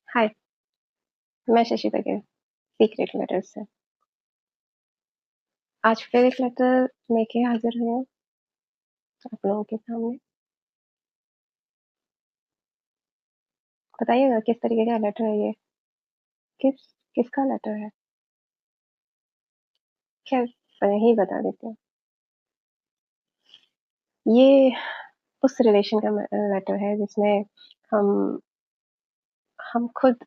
हाय, मैं Shashi Baghel, secret letter से। आज फिर एक लेटर लेके हाजिर हुई हूँ आप लोगों के सामने। बताइएगा किस तरीके का लेटर है ये? किस किसका लेटर है? खैर, मैं ही बता देती हूँ। ये उस रिलेशन का लेटर है जिसमें हम हम खुद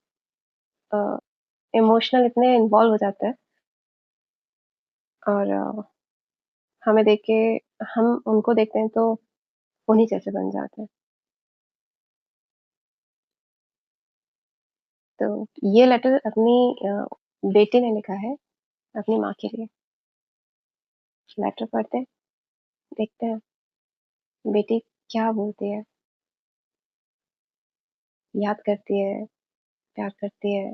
इमोशनल इतने इन्वॉल्व हो जाते हैं और हमें देख के हम उनको देखते हैं तो उन्हीं जैसे बन जाते हैं। तो ये लेटर अपनी बेटी ने लिखा है अपनी माँ के लिए। लेटर पढ़ते हैं, देखते हैं बेटी क्या बोलती है। याद करती है, प्यार करती है,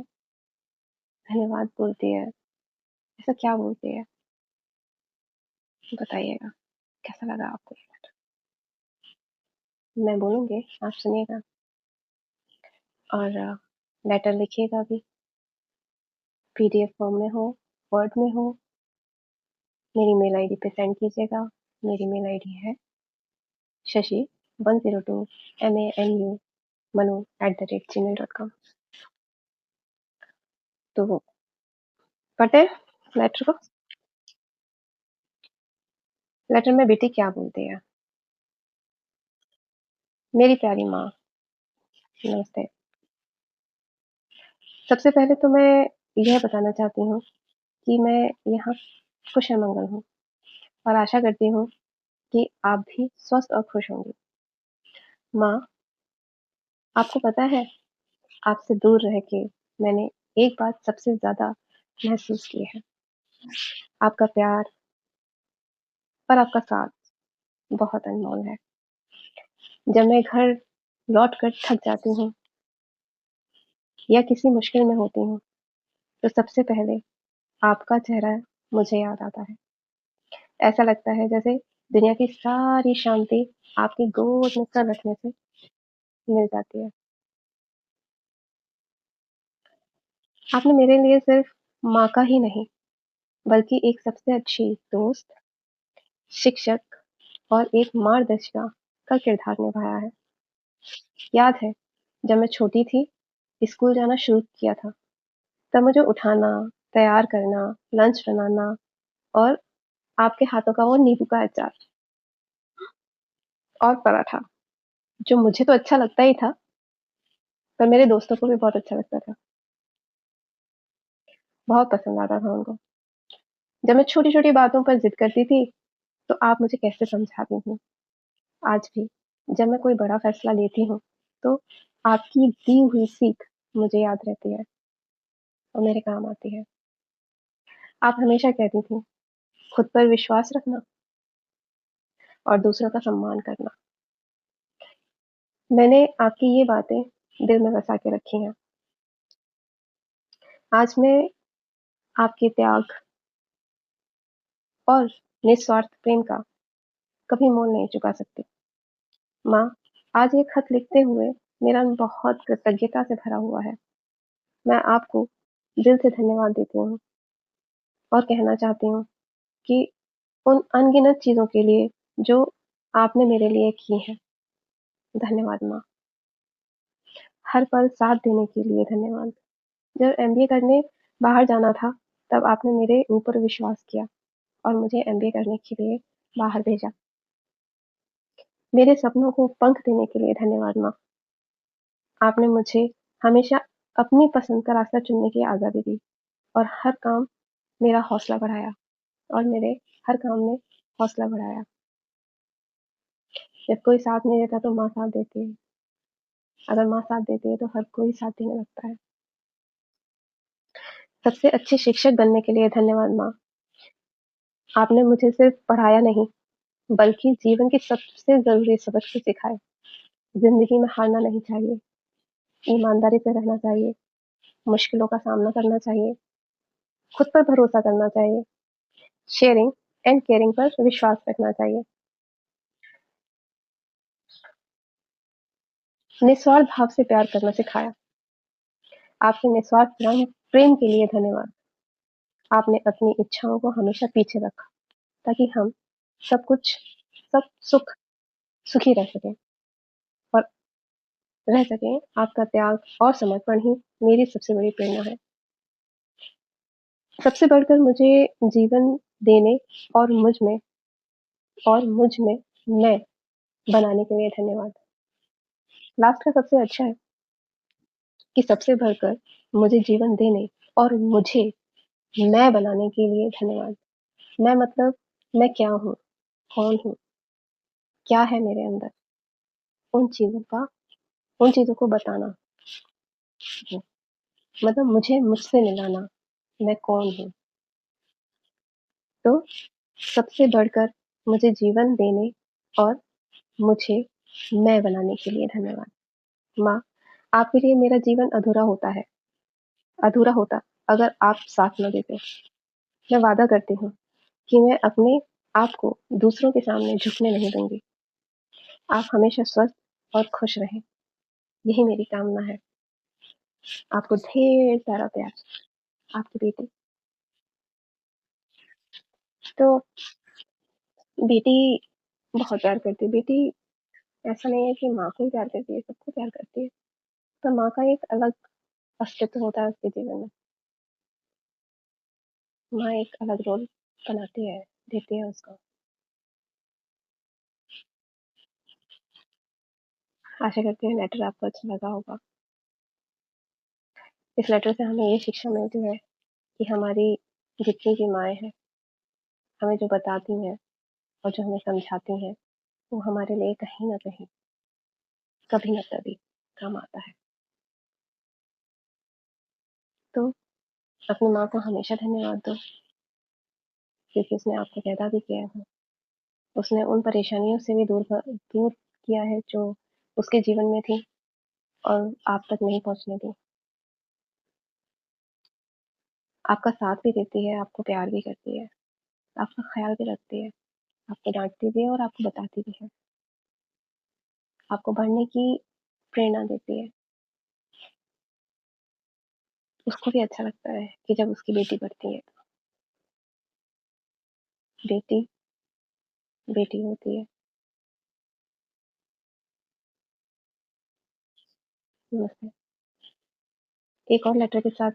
धन्यवाद बोलती है, ऐसा क्या बोलती है? बताइएगा कैसा लगा आपको ये लेटर? मैं बोलूँगी, आप सुनिएगा और लेटर लिखिएगा भी, पीडीएफ फॉर्म में हो, वर्ड में हो, मेरी मेल आईडी पे सेंड कीजिएगा। मेरी मेल आईडी है shashi102 manu@gmail.com। तो पढ़ते हैं लेटर को। लेटर में बेटी क्या बोलती है? मेरी प्यारी माँ, नमस्ते। सबसे पहले तो मैं यह बताना चाहती हूँ कि मैं यहाँ कुशल-मंगल हूँ और आशा करती हूँ कि आप भी स्वस्थ और खुश होंगी। माँ, आपको पता है, आपसे दूर रह के मैंने एक बात सबसे ज़्यादा महसूस की है, आपका प्यार और आपका साथ बहुत अनमोल है। जब मैं घर लौट कर थक जाती हूँ या किसी मुश्किल में होती हूँ, तो सबसे पहले आपका चेहरा मुझे याद आता है। ऐसा लगता है जैसे दुनिया की सारी शांति आपकी गोद में सर रखने से मिल जाती है। आपने मेरे लिए सिर्फ माँ का ही नहीं, बल्कि एक सबसे अच्छी दोस्त, शिक्षक और एक मार्गदर्शिका का किरदार निभाया है। याद है, जब मैं छोटी थी, स्कूल जाना शुरू किया था, तब मुझे उठाना, तैयार करना, लंच बनाना और आपके हाथों का वो नींबू का अचार और पराठा, जो मुझे तो अच्छा लगता ही था, पर मेरे दोस्तों को भी बहुत अच्छा लगता था। बहुत पसंद आता था उनको। जब मैं छोटी-छोटी बातों पर ज़िद करती थी, तो आप मुझे कैसे समझाती थीं। आज भी जब मैं कोई बड़ा फैसला लेती हूँ, तो आपकी दी हुई सीख मुझे याद रहती है और मेरे काम आती है। आप हमेशा कहती थीं, खुद पर विश्वास रखना और दूसरों का सम्मान करना। मैंने आपकी ये बातें दिल में बसा के रखी हैं। आज मैं आपके त्याग और निस्वार्थ प्रेम का कभी मोल नहीं चुका सकती। माँ, आज ये खत लिखते हुए मेरा मन बहुत कृतज्ञता से भरा हुआ है। मैं आपको दिल से धन्यवाद देती हूँ और कहना चाहती हूँ कि उन अनगिनत चीज़ों के लिए जो आपने मेरे लिए की हैं। धन्यवाद माँ। हर पल साथ देने के लिए धन्यवाद। जब एमबीए करने बाहर जाना था, तब आपने मेरे ऊपर विश्वास किया और मुझे एमबीए करने के लिए बाहर भेजा। मेरे सपनों को पंख देने के लिए धन्यवाद माँ। आपने मुझे हमेशा अपनी पसंद का रास्ता चुनने की आज़ादी दी और हर काम मेरा हौसला बढ़ाया और मेरे हर काम में हौसला बढ़ाया। जब कोई साथ नहीं देता तो माँ साथ देती है। अगर माँ साथ देती है तो हर कोई साथ देने लगता है। सबसे अच्छे शिक्षक बनने के लिए धन्यवाद माँ। आपने मुझे सिर्फ पढ़ाया नहीं, बल्कि जीवन के सबसे ज़रूरी सबक भी सिखाए। ज़िंदगी में हारना नहीं चाहिए, ईमानदारी से रहना चाहिए, मुश्किलों का सामना करना चाहिए, खुद पर भरोसा करना चाहिए, शेयरिंग एंड केयरिंग पर विश्वास रखना चाहिए। निस्वार्थ भाव से प्यार करना सिखाया। आपके निस्वार्थ प्रेम के लिए धन्यवाद। आपने अपनी इच्छाओं को हमेशा पीछे रखा ताकि हम सब कुछ सब सुख सुखी रह सकें और रह सकें। आपका त्याग और समर्पण ही मेरी सबसे बड़ी प्रेरणा है। सबसे बढ़कर मुझे जीवन देने और मुझ में मैं बनाने के लिए धन्यवाद। लास्ट का सबसे अच्छा है कि सबसे बढ़कर मुझे जीवन देने और मुझे मैं बनाने के लिए धन्यवाद। मैं मतलब मैं क्या हूँ, कौन हूँ, क्या है मेरे अंदर, उन चीज़ों का उन चीज़ों को बताना, मतलब मुझे मुझसे मिलाना, मैं कौन हूँ। तो सबसे बढ़कर मुझे जीवन देने और मुझे मैं बनाने के लिए धन्यवाद। माँ, आपके लिए मेरा जीवन अधूरा होता अगर आप साथ न देते। मैं वादा करती हूँ कि मैं अपने आप को दूसरों के सामने झुकने नहीं दूंगी। आप हमेशा स्वस्थ और खुश रहें, यही मेरी कामना है। आपको ढेर सारा प्यार। आपकी बेटी। तो बेटी बहुत प्यार करती है। बेटी ऐसा नहीं है कि माँ को ही प्यार करती है, सबको प्यार करती है। तो माँ का एक अलग अस्तित्व होता है उसके जीवन में। माँ एक अलग रोल बनाती है, देती है उसको। आशा करती हूँ लेटर आपको अच्छा लगा होगा। इस लेटर से हमें ये शिक्षा मिलती है कि हमारी जितनी भी माएँ हैं, हमें जो बताती हैं और जो हमें समझाती हैं, वो हमारे लिए कहीं न कहीं, कभी न कभी काम आता है। तो अपनी माँ को हमेशा धन्यवाद दो, क्योंकि उसने आपको पैदा भी किया है। उसने उन परेशानियों से भी दूर किया है जो उसके जीवन में थी और आप तक नहीं पहुँचने दी। आपका साथ भी देती है, आपको प्यार भी करती है, आपका ख़्याल भी रखती है, आपको डाँटती भी है और आपको बताती भी है। आपको बढ़ने की प्रेरणा देती है। उसको भी अच्छा लगता है कि जब उसकी बेटी बढ़ती है। बेटी, बेटी होती है। नमस्ते। एक और लेटर के साथ